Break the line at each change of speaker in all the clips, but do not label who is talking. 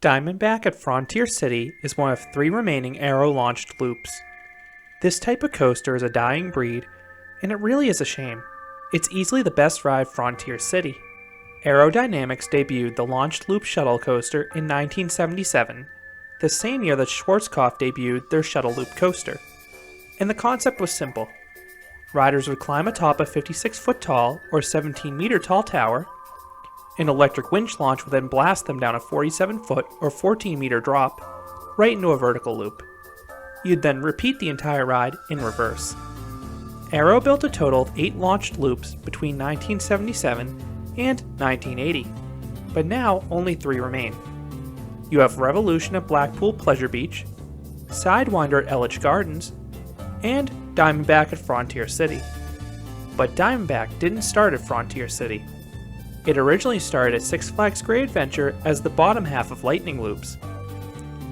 Diamondback at Frontier City is one of 3 remaining Aero-launched loops. This type of coaster is a dying breed, and it really is a shame. It's easily the best ride Frontier City. Aerodynamics debuted the launched loop shuttle coaster in 1977, the same year that Schwarzkopf debuted their shuttle loop coaster. And the concept was simple. Riders would climb atop a 56-foot tall or 17-meter tall tower. An electric winch launch would then blast them down a 47-foot or 14-meter drop, right into a vertical loop. You'd then repeat the entire ride in reverse. Aero built a total of 8 launched loops between 1977 and 1980, but now only 3 remain. You have Revolution at Blackpool Pleasure Beach, Sidewinder at Elitch Gardens, and Diamondback at Frontier City. But Diamondback didn't start at Frontier City. It originally started at Six Flags Great Adventure as the bottom half of Lightnin Loops.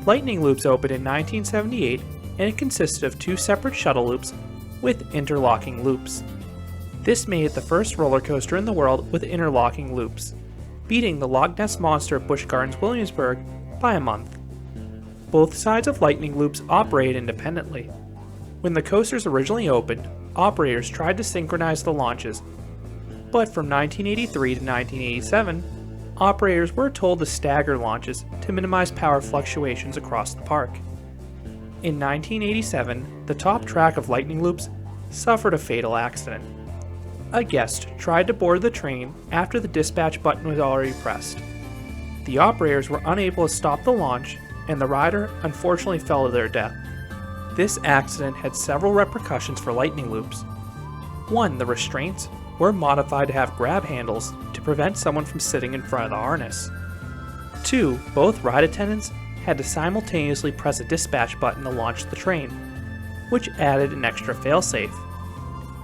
Lightnin Loops opened in 1978, and it consisted of 2 separate shuttle loops with interlocking loops. This made it the first roller coaster in the world with interlocking loops, beating the Loch Ness Monster at Busch Gardens Williamsburg by a month. Both sides of Lightnin Loops operated independently. When the coasters originally opened, operators tried to synchronize the launches, but from 1983 to 1987, operators were told to stagger launches to minimize power fluctuations across the park. In 1987, the top track of Lightnin Loops suffered a fatal accident. A guest tried to board the train after the dispatch button was already pressed. The operators were unable to stop the launch, and the rider unfortunately fell to their death. This accident had several repercussions for Lightnin Loops. 1. The restraints were modified to have grab handles to prevent someone from sitting in front of the harness. 2. Both ride attendants had to simultaneously press a dispatch button to launch the train, which added an extra failsafe.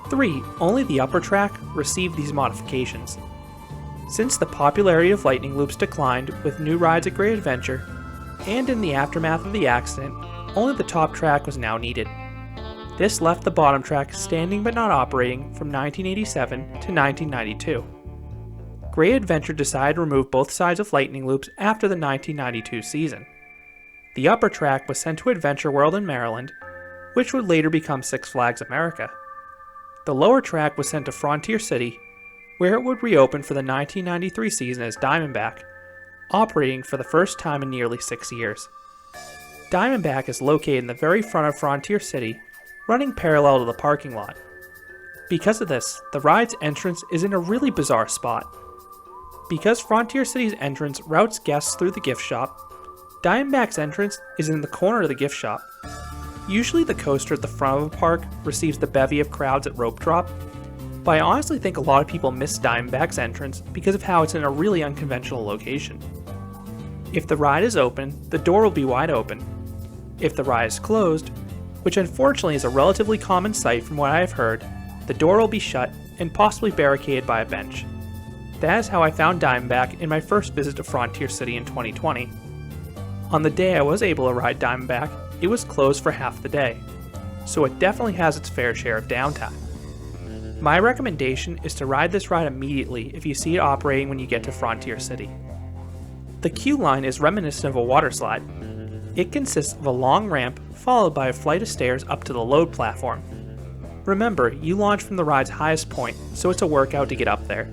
3. Only the upper track received these modifications. Since the popularity of Lightnin Loops declined with new rides at Great Adventure, and in the aftermath of the accident, only the top track was now needed. This left the bottom track standing but not operating from 1987 to 1992. Great Adventure decided to remove both sides of Lightnin Loops after the 1992 season. The upper track was sent to Adventure World in Maryland, which would later become Six Flags America. The lower track was sent to Frontier City, where it would reopen for the 1993 season as Diamondback, operating for the first time in nearly 6 years. Diamondback is located in the very front of Frontier City, running parallel to the parking lot. Because of this, the ride's entrance is in a really bizarre spot. Because Frontier City's entrance routes guests through the gift shop, Diamondback's entrance is in the corner of the gift shop. Usually the coaster at the front of a park receives the bevy of crowds at Rope Drop, but I honestly think a lot of people miss Diamondback's entrance because of how it's in a really unconventional location. If the ride is open, the door will be wide open. If the ride is closed, which unfortunately is a relatively common sight from what I have heard, the door will be shut and possibly barricaded by a bench. That is how I found Diamondback in my first visit to Frontier City in 2020. On the day I was able to ride Diamondback, it was closed for half the day, so it definitely has its fair share of downtime. My recommendation is to ride this ride immediately if you see it operating when you get to Frontier City. The queue line is reminiscent of a water slide. It consists of a long ramp followed by a flight of stairs up to the load platform. Remember, you launch from the ride's highest point, so it's a workout to get up there.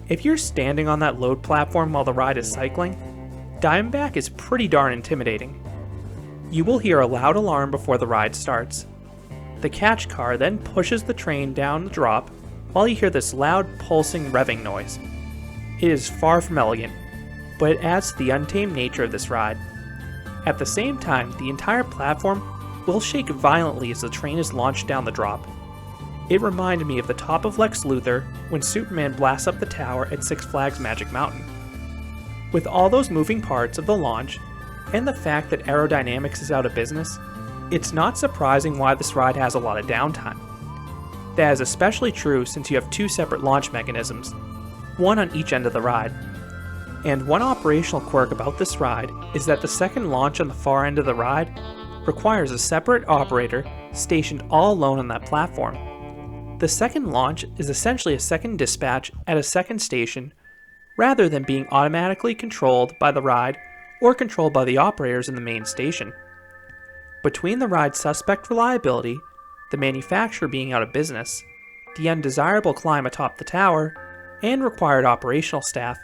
If you're standing on that load platform while the ride is cycling, Diamondback is pretty darn intimidating. You will hear a loud alarm before the ride starts. The catch car then pushes the train down the drop while you hear this loud pulsing revving noise. It is far from elegant, but it adds to the untamed nature of this ride. At the same time, the entire platform will shake violently as the train is launched down the drop. It reminded me of the top of Lex Luthor when Superman blasts up the tower at Six Flags Magic Mountain. With all those moving parts of the launch, and the fact that aerodynamics is out of business, it's not surprising why this ride has a lot of downtime. That is especially true since you have 2 separate launch mechanisms, one on each end of the ride. And one operational quirk about this ride is that the second launch on the far end of the ride requires a separate operator stationed all alone on that platform. The second launch is essentially a second dispatch at a second station rather than being automatically controlled by the ride or controlled by the operators in the main station. Between the ride's suspect reliability, the manufacturer being out of business, the undesirable climb atop the tower, and required operational staff,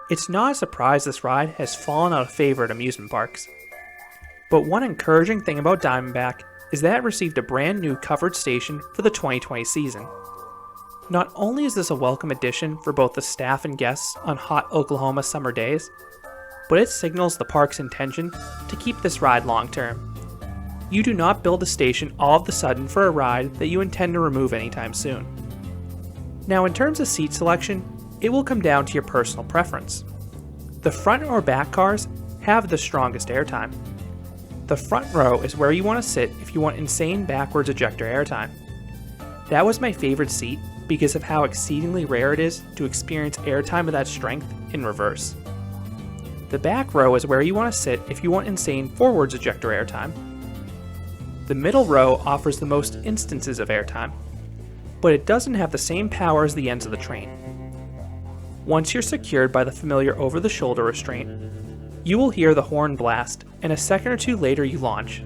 it's not a surprise this ride has fallen out of favor at amusement parks. But one encouraging thing about Diamondback is that it received a brand new covered station for the 2020 season. Not only is this a welcome addition for both the staff and guests on hot Oklahoma summer days, but it signals the park's intention to keep this ride long term. You do not build a station all of a sudden for a ride that you intend to remove anytime soon. Now, in terms of seat selection, it will come down to your personal preference. The front or back cars have the strongest airtime. The front row is where you want to sit if you want insane backwards ejector airtime. That was my favorite seat because of how exceedingly rare it is to experience airtime of that strength in reverse. The back row is where you want to sit if you want insane forwards ejector airtime. The middle row offers the most instances of airtime, but it doesn't have the same power as the ends of the train. Once you're secured by the familiar over-the-shoulder restraint, you will hear the horn blast, and a second or two later you launch.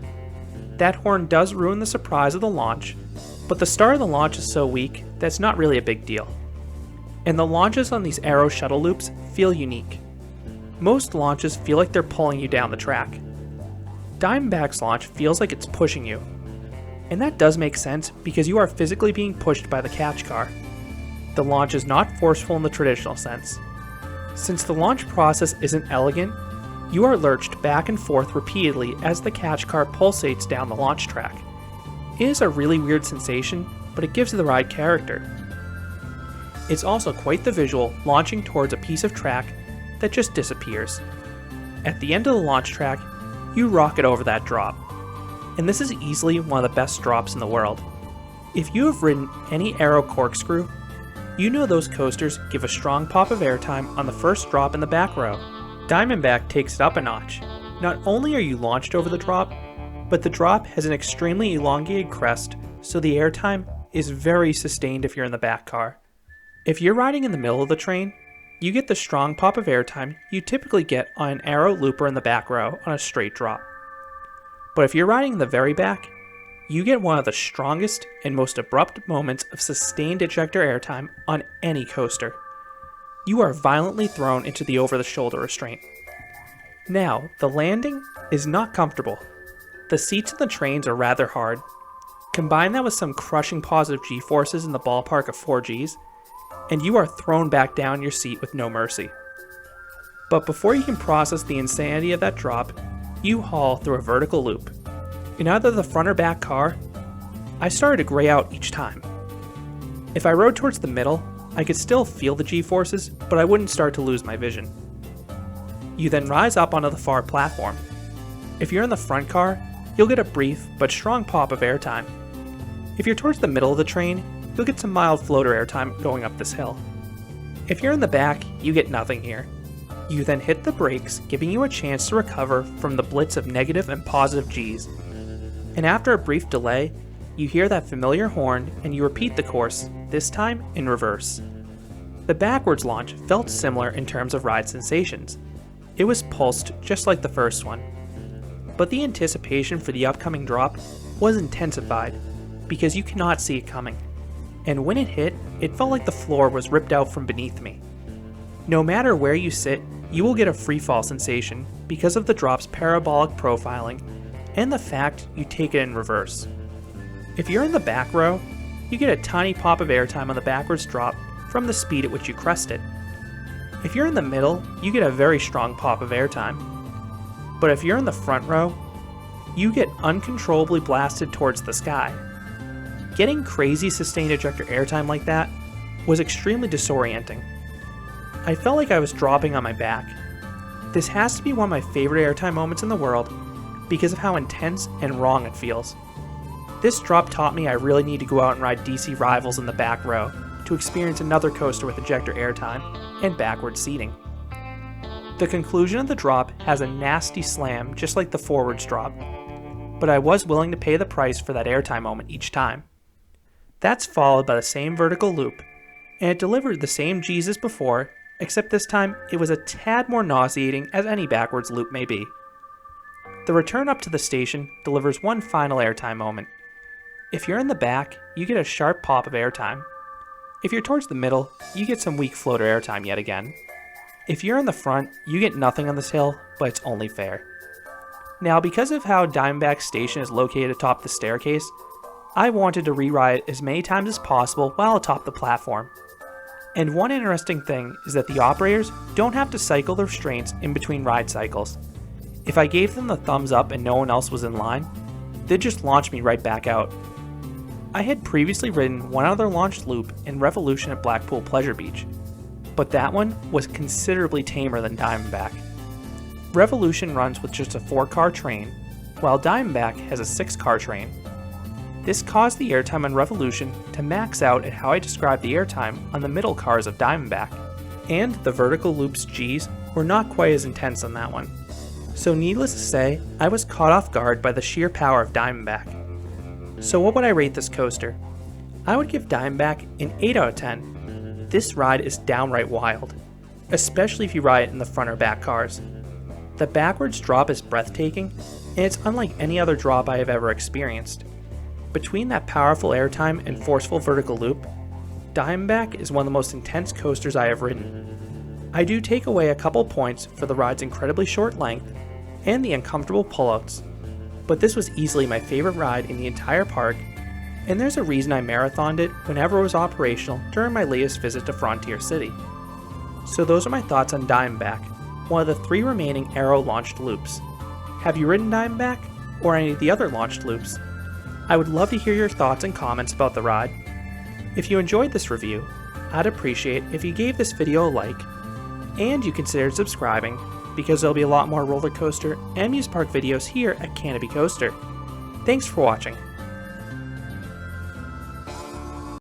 That horn does ruin the surprise of the launch, but the start of the launch is so weak that it's not really a big deal. And the launches on these Aero shuttle loops feel unique. Most launches feel like they're pulling you down the track. Diamondback's launch feels like it's pushing you. And that does make sense because you are physically being pushed by the catch car. The launch is not forceful in the traditional sense. Since the launch process isn't elegant, you are lurched back and forth repeatedly as the catch car pulsates down the launch track. It is a really weird sensation, but it gives the ride character. It's also quite the visual launching towards a piece of track that just disappears. At the end of the launch track, you rocket over that drop. And this is easily one of the best drops in the world. If you have ridden any Aero corkscrew, you know those coasters give a strong pop of airtime on the first drop in the back row. Diamondback takes it up a notch. Not only are you launched over the drop, but the drop has an extremely elongated crest, so the airtime is very sustained if you're in the back car. If you're riding in the middle of the train, you get the strong pop of airtime you typically get on an Aero looper in the back row on a straight drop. But if you're riding in the very back, you get one of the strongest and most abrupt moments of sustained ejector airtime on any coaster. You are violently thrown into the over-the-shoulder restraint. Now, the landing is not comfortable. The seats in the trains are rather hard. Combine that with some crushing positive G-forces in the ballpark of 4 Gs, and you are thrown back down your seat with no mercy. But before you can process the insanity of that drop, you haul through a vertical loop. In either the front or back car, I started to gray out each time. If I rode towards the middle, I could still feel the G-forces, but I wouldn't start to lose my vision. You then rise up onto the far platform. If you're in the front car, you'll get a brief but strong pop of airtime. If you're towards the middle of the train, you'll get some mild floater airtime going up this hill. If you're in the back, you get nothing here. You then hit the brakes, giving you a chance to recover from the blitz of negative and positive Gs. And after a brief delay, you hear that familiar horn and you repeat the course, this time in reverse. The backwards launch felt similar in terms of ride sensations. It was pulsed just like the first one. But the anticipation for the upcoming drop was intensified because you cannot see it coming. And when it hit, it felt like the floor was ripped out from beneath me. No matter where you sit, you will get a freefall sensation because of the drop's parabolic profiling and the fact you take it in reverse. If you're in the back row, you get a tiny pop of airtime on the backwards drop from the speed at which you crest it. If you're in the middle, you get a very strong pop of airtime. But if you're in the front row, you get uncontrollably blasted towards the sky. Getting crazy sustained ejector airtime like that was extremely disorienting. I felt like I was dropping on my back. This has to be one of my favorite airtime moments in the world because of how intense and wrong it feels. This drop taught me I really need to go out and ride DC Rivals in the back row to experience another coaster with ejector airtime and backward seating. The conclusion of the drop has a nasty slam just like the forwards drop, but I was willing to pay the price for that airtime moment each time. That's followed by the same vertical loop, and it delivered the same G's as before, except this time it was a tad more nauseating as any backwards loop may be. The return up to the station delivers one final airtime moment. If you're in the back, you get a sharp pop of airtime. If you're towards the middle, you get some weak floater airtime yet again. If you're in the front, you get nothing on this hill, but it's only fair. Now, because of how Diamondback Station is located atop the staircase, I wanted to re-ride as many times as possible while atop the platform. And one interesting thing is that the operators don't have to cycle the restraints in between ride cycles. If I gave them the thumbs up and no one else was in line, they'd just launch me right back out. I had previously ridden one other launched loop in Revolution at Blackpool Pleasure Beach, but that one was considerably tamer than Diamondback. Revolution runs with just a 4-car train, while Diamondback has a 6-car train. This caused the airtime on Revolution to max out at how I described the airtime on the middle cars of Diamondback, and the vertical loop's G's were not quite as intense on that one. So needless to say, I was caught off guard by the sheer power of Diamondback. So what would I rate this coaster? I would give Diamondback an 8 out of 10. This ride is downright wild, especially if you ride it in the front or back cars. The backwards drop is breathtaking, and it's unlike any other drop I have ever experienced. Between that powerful airtime and forceful vertical loop, Diamondback is one of the most intense coasters I have ridden. I do take away a couple points for the ride's incredibly short length and the uncomfortable pullouts, but this was easily my favorite ride in the entire park, and there's a reason I marathoned it whenever it was operational during my latest visit to Frontier City. So those are my thoughts on Diamondback, one of the 3 remaining Arrow launched loops. Have you ridden Diamondback, or any of the other launched loops? I would love to hear your thoughts and comments about the ride. If you enjoyed this review, I'd appreciate if you gave this video a like, and you considered subscribing, because there'll be a lot more roller coaster and amusement park videos here at Canopy Coaster. Thanks for watching.